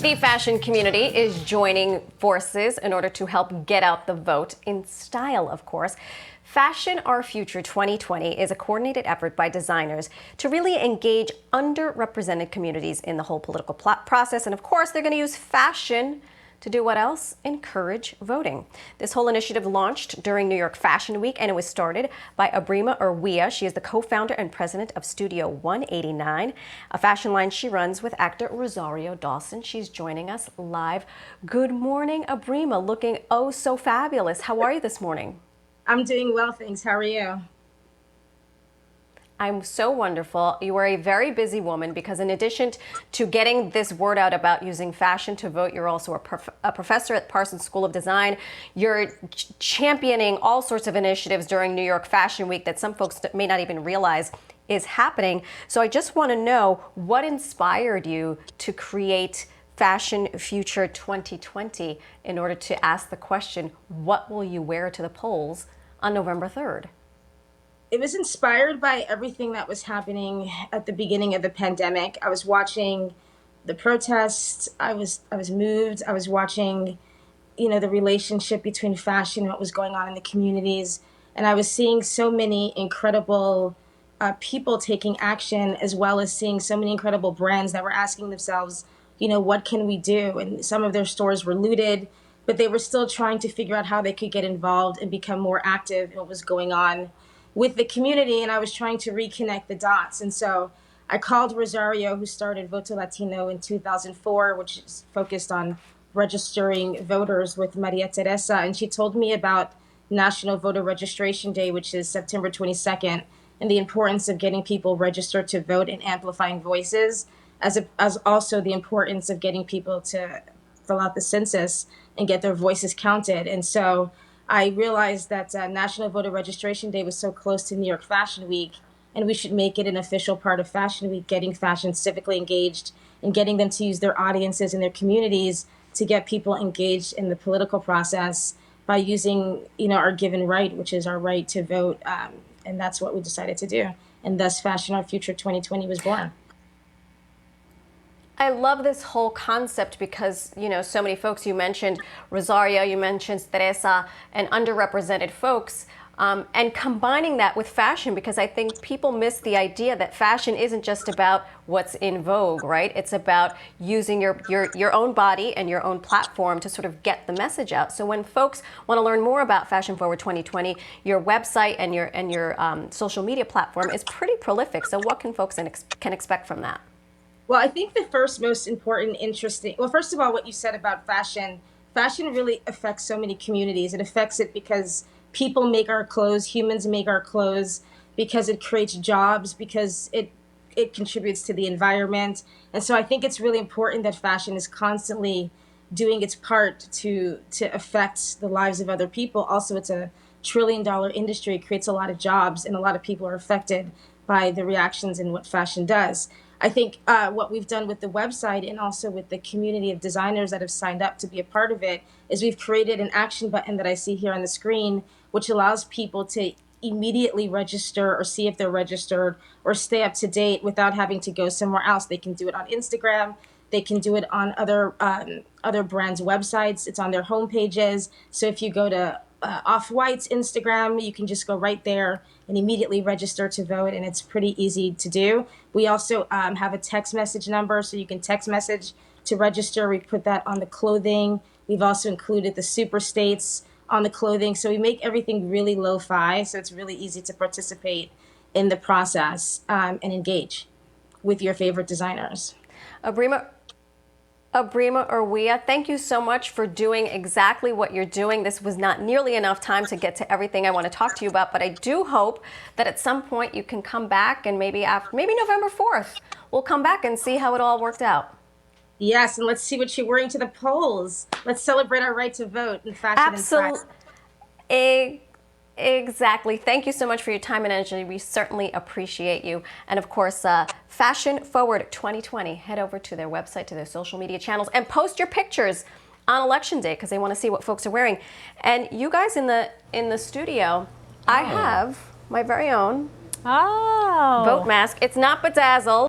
The fashion community is joining forces in order to help get out the vote in style, of course. Fashion Our Future 2020 is a coordinated effort by designers to really engage underrepresented communities in the whole political process. And of course, they're going to use fashion to do what else? Encourage voting. This whole initiative launched during New York Fashion Week, and it was started by Abrima Erwiah. She is the co-founder and president of Studio 189, a fashion line she runs with actor Rosario Dawson. She's joining us live. Good morning, Abrima, looking oh so fabulous. How are you this morning? I'm doing well, thanks. How are you? I'm so wonderful. You are a very busy woman because in addition to getting this word out about using fashion to vote, you're also a professor at Parsons School of Design. You're championing all sorts of initiatives during New York Fashion Week that some folks may not even realize is happening. So I just want to know what inspired you to create Fashion Future 2020 in order to ask the question, what will you wear to the polls on November 3rd? It was inspired by everything that was happening at the beginning of the pandemic. I was watching the protests. I was moved. I was watching, the relationship between fashion and what was going on in the communities. And I was seeing so many incredible people taking action, as well as seeing so many incredible brands that were asking themselves, what can we do? And some of their stores were looted, but they were still trying to figure out how they could get involved and become more active in what was going on with the community. And I was trying to reconnect the dots. And so I called Rosario, who started Voto Latino in 2004, which is focused on registering voters with Maria Teresa. And she told me about National Voter Registration Day, which is September 22nd, and the importance of getting people registered to vote and amplifying voices, as also the importance of getting people to fill out the census and get their voices counted. And so I realized that National Voter Registration Day was so close to New York Fashion Week, and we should make it an official part of Fashion Week, getting fashion civically engaged and getting them to use their audiences and their communities to get people engaged in the political process by using, our given right, which is our right to vote. And that's what we decided to do. And thus Fashion Our Future 2020 was born. I love this whole concept because, so many folks, you mentioned Rosario, you mentioned Teresa, and underrepresented folks, and combining that with fashion, because I think people miss the idea that fashion isn't just about what's in vogue, right? It's about using your own body and your own platform to sort of get the message out. So when folks want to learn more about Fashion Forward 2020, your website and your social media platform is pretty prolific. So what can folks can expect from that? Well, I think the first most important, first of all, what you said about fashion really affects so many communities. It affects it because people make our clothes, humans make our clothes, because it creates jobs, because it contributes to the environment. And so I think it's really important that fashion is constantly doing its part to affect the lives of other people. Also, it's a $1 trillion industry. It creates a lot of jobs, and a lot of people are affected by the reactions in what fashion does. I think what we've done with the website and also with the community of designers that have signed up to be a part of it is we've created an action button that I see here on the screen, which allows people to immediately register or see if they're registered or stay up to date without having to go somewhere else. They can do it on Instagram. They can do it on other brands' websites. It's on their homepages. So if you go to Off-White's Instagram, you can just go right there and immediately register to vote, and it's pretty easy to do. We also have a text message number, so you can text message to register. We put that on the clothing. We've also included the super states on the clothing, so we make everything really lo-fi, so it's really easy to participate in the process and engage with your favorite designers. Abrima Erwiah, thank you so much for doing exactly what you're doing. This was not nearly enough time to get to everything I want to talk to you about, but I do hope that at some point you can come back, and maybe November 4th, we'll come back and see how it all worked out. Yes, and let's see what you're wearing to the polls. Let's celebrate our right to vote in fashion and style. Exactly. Thank you so much for your time and energy. We certainly appreciate you. And of course, Fashion Forward 2020, head over to their website, to their social media channels, and post your pictures on Election Day because they want to see what folks are wearing. And you guys in the studio, I have my very own vote mask. It's not bedazzled.